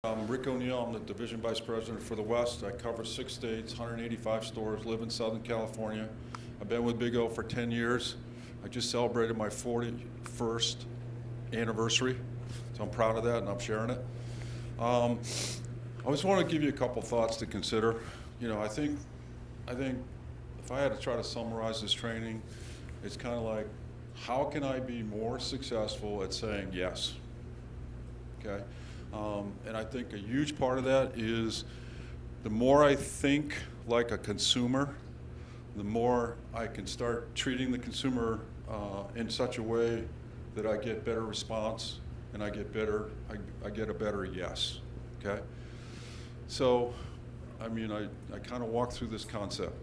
I'm Rick O'Neill. I'm the Division Vice President for the West. I cover 6 states, 185 stores, live in Southern California. I've been with Big O for 10 years. I just celebrated my 41st anniversary, so I'm proud of that and I'm sharing it. I just want to give you a couple thoughts to consider. I think if I had to try to summarize this training, it's kind of like, how can I be more successful at saying yes? Okay? And I think a huge part of that is the more I think like a consumer, the more I can start treating the consumer in such a way that I get better response and I get a better yes. Okay? So, I kind of walk through this concept.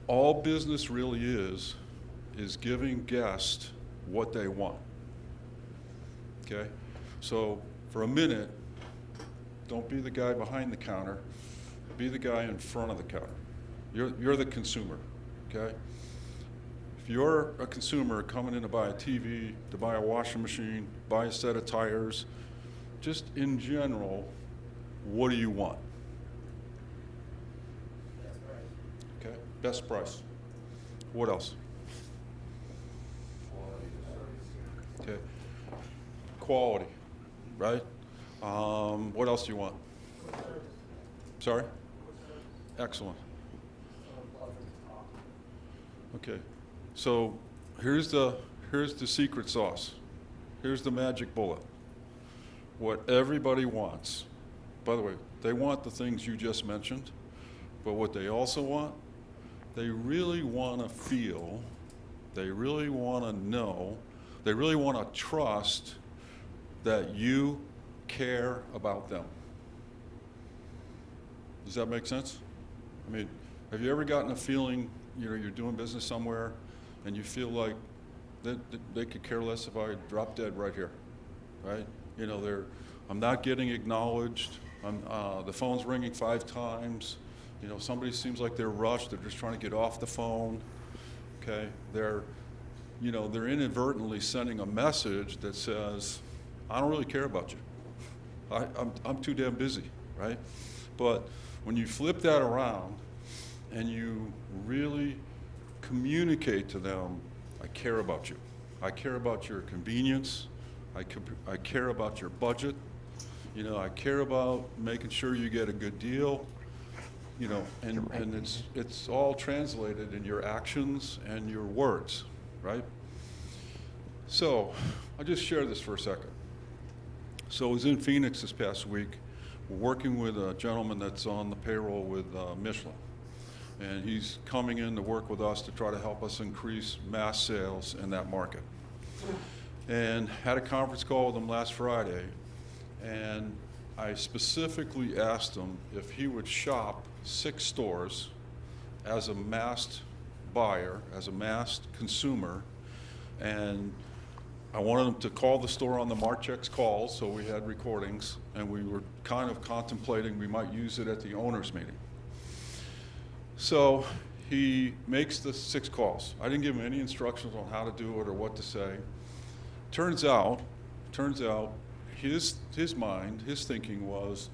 All business really is giving guests what they want. Okay? So, for a minute, don't be the guy behind the counter, be the guy in front of the counter. You're the consumer, okay? If you're a consumer coming in to buy a TV, to buy a washing machine, buy a set of tires, just in general, what do you want? Best price. Okay, best price. What else? Okay, quality, right? What else do you want? Sorry? Excellent. Okay, so here's the secret sauce. Here's the magic bullet. What everybody wants, by the way, they want the things you just mentioned, but what they also want, they really want to feel, they really want to know, they really want to trust that you care about them. Does that make sense? Have you ever gotten a feeling, you're doing business somewhere and you feel like they could care less if I drop dead right here, right? I'm not getting acknowledged. The phone's ringing 5 times. Somebody seems like they're rushed. They're just trying to get off the phone. Okay, they're inadvertently sending a message that says, I don't really care about you. I'm too damn busy, right? But when you flip that around and you really communicate to them, I care about you. I care about your convenience. I care about your budget. I care about making sure you get a good deal. And it's all translated in your actions and your words, right? So I'll just share this for a second. So I was in Phoenix this past week. We're working with a gentleman that's on the payroll with Michelin. And he's coming in to work with us to try to help us increase mass sales in that market. And had a conference call with him last Friday. And I specifically asked him if he would shop 6 stores as a massed buyer, as a massed consumer, and I wanted him to call the store on the Marchex calls, so we had recordings, and we were kind of contemplating we might use it at the owners meeting. So he makes the 6 calls. I didn't give him any instructions on how to do it or what to say. Turns out, his mind, his thinking was,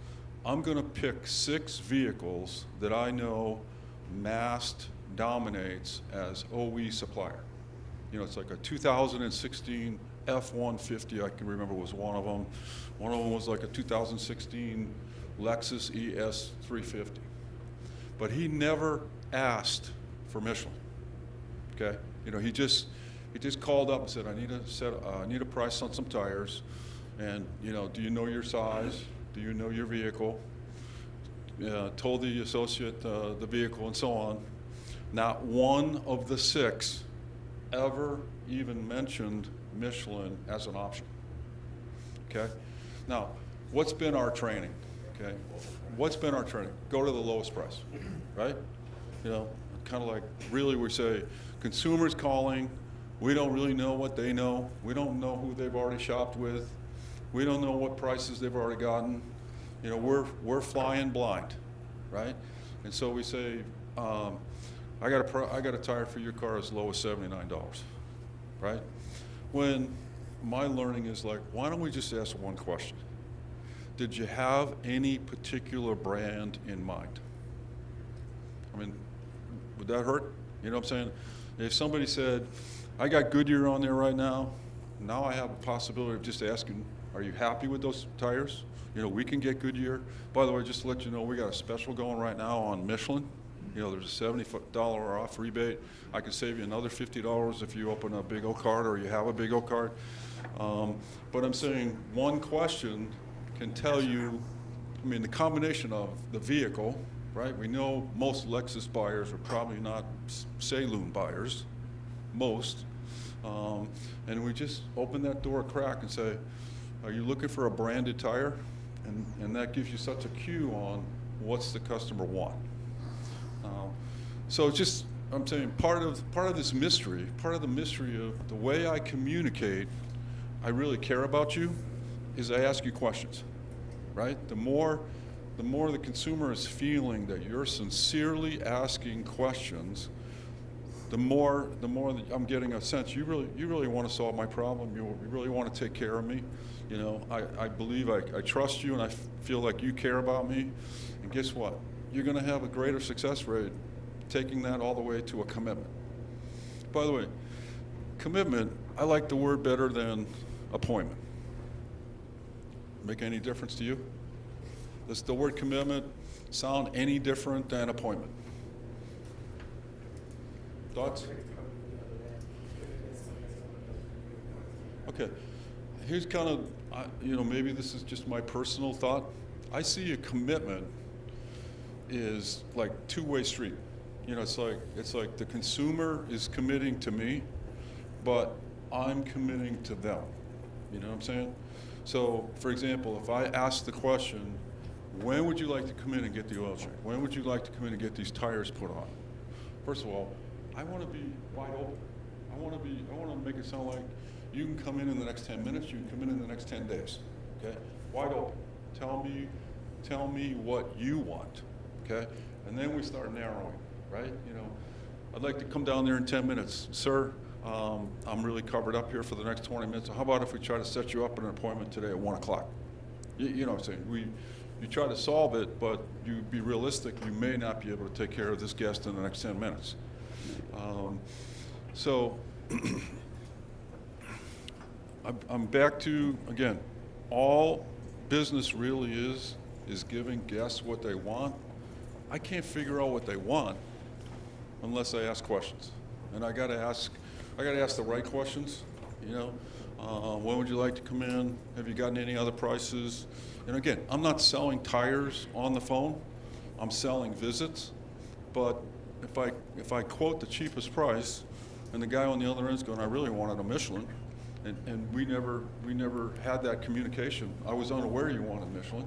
I'm going to pick 6 vehicles that I know Mast dominates as OE supplier. It's like a 2016 F-150, I can remember was one of them. One of them was like a 2016 Lexus ES350. But he never asked for Michelin. Okay, he just called up and said, I need a price on some tires, and do you know your size? Do you know your vehicle? Told the associate the vehicle and so on. Not one of the 6 ever even mentioned Michelin as an option. Okay? Now, what's been our training? Okay? What's been our training? Go to the lowest price, right? Kind of like really we say, consumers calling, we don't really know what they know. We don't know who they've already shopped with. We don't know what prices they've already gotten. We're flying blind, right? And so we say, I got a tire for your car as low as $79, right? When my learning is like, why don't we just ask one question? did you have any particular brand in mind? I mean, would that hurt? You know what I'm saying? If somebody said, I got Goodyear on there right now I have a possibility of just asking, are you happy with those tires? You know, we can get Goodyear. By the way, just to let you know, we got a special going right now on Michelin. You know, there's a $70 off rebate. I can save you another $50 if you open a Big O card or you have a Big O card. But I'm saying one question can tell you, I mean, the combination of the vehicle, right? We know most Lexus buyers are probably not Saloon buyers, most. And we just open that door a crack and say, are you looking for a branded tire? And that gives you such a cue on what's the customer want. So just, I'm saying, part of this mystery, part of the mystery of the way I communicate, I really care about you, is I ask you questions, right? The more the consumer is feeling that you're sincerely asking questions, the more that I'm getting a sense you really want to solve my problem. You really want to take care of me. You know, I believe I trust you, and I feel like you care about me. And guess what? You're going to have a greater success rate taking that all the way to a commitment. By the way, commitment, I like the word better than appointment. Make any difference to you? Does the word commitment sound any different than appointment? Thoughts? Okay, here's kind of, you know, maybe this is just my personal thought. I see a commitment is like two-way street. You know, it's like the consumer is committing to me, but I'm committing to them. You know what I'm saying? So, for example, if I ask the question, when would you like to come in and get the oil change? When would you like to come in and get these tires put on? First of all, I want to be wide open. I want to make it sound like you can come in the next 10 minutes, you can come in the next 10 days. Okay? Wide open. Tell me what you want. Okay? And then we start narrowing, right? You know, I'd like to come down there in 10 minutes. Sir, I'm really covered up here for the next 20 minutes. How about if we try to set you up an appointment today at 1 o'clock? You know what I'm saying? You try to solve it, but you be realistic. You may not be able to take care of this guest in the next 10 minutes. So I'm back to, again, all business really is giving guests what they want. I can't figure out what they want unless I ask questions. And I gotta ask the right questions, you know. When would you like to come in? Have you gotten any other prices? And again, I'm not selling tires on the phone. I'm selling visits. But if I quote the cheapest price, and the guy on the other end is going, I really wanted a Michelin, and we never had that communication. I was unaware you wanted Michelin.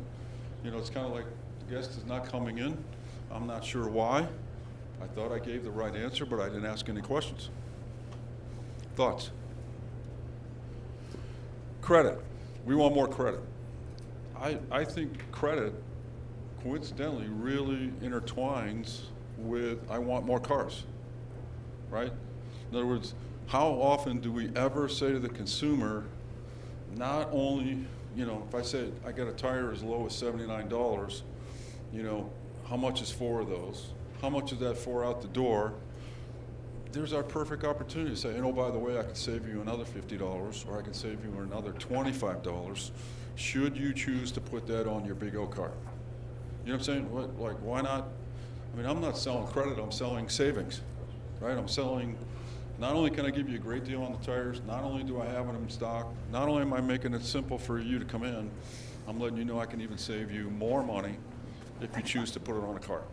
You know, it's kind of like the guest is not coming in. I'm not sure why. I thought I gave the right answer, but I didn't ask any questions. Thoughts? Credit. We want more credit. I think credit, coincidentally, really intertwines with I want more cars, right? In other words, how often do we ever say to the consumer, not only, you know, if I say I got a tire as low as $79, you know, how much is 4 of those? How much is that 4 out the door? There's our perfect opportunity to say, and oh, by the way, I could save you another $50, or I could save you another $25, should you choose to put that on your Big O card. You know what I'm saying? Like, why not? I mean, I'm not selling credit, I'm selling savings, right? I'm selling, not only can I give you a great deal on the tires, not only do I have it in stock, not only am I making it simple for you to come in, I'm letting you know I can even save you more money if you choose to put it on a card.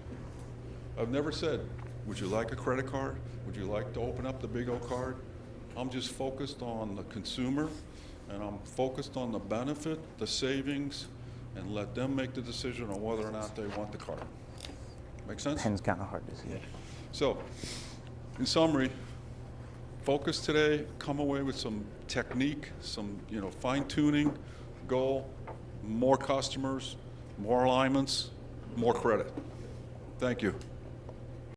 I've never said, would you like a credit card? Would you like to open up the Big O card? I'm just focused on the consumer, and I'm focused on the benefit, the savings, and let them make the decision on whether or not they want the card. Make sense? Pen's kind of hard to see. So, in summary, focus today, come away with some technique, some, you know, fine-tuning, goal, more customers, more alignments, more credit. Thank you.